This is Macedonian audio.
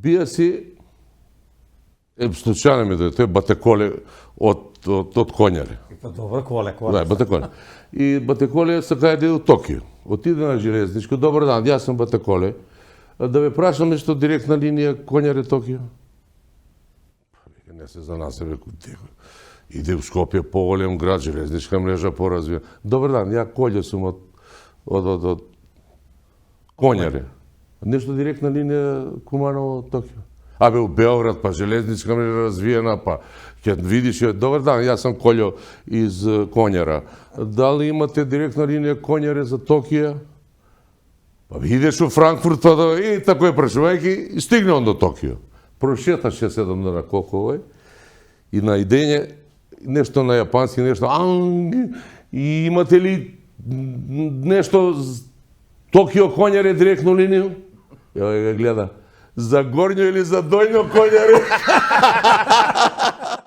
Бия си, случайно ми дойде, Батеколе от Конјари. Па добро, коле. Да, Батеколе. И Батеколе сака иде до Токио. Отиде на железничко, добар дан, јас сум Батеколе. Да ве прашам нешто директна линија Конјари Токио? Не се за нас, реку, иде у Скопје, поголем град, железничка мрежа поразвија. Добар дан, ја Колје сум од Конјари. Нешто директна линија Куманово Токио. Абе, у Београд, па железничка мрежа развиена, па ќе видиш, добар дан, јас сам Колјо из Конјара. Дали имате директна линија Конјари за Токио? Па идеш у Франкфурт, и тако е прашувајќи, и стигне он до Токио. Прошета 6-7 дена колко овој, и на идење, нешто на јапански, нешто, и имате ли нешто Токио Конјари директну линiju? Ја го гледа, за горњо или за дојно Конјари?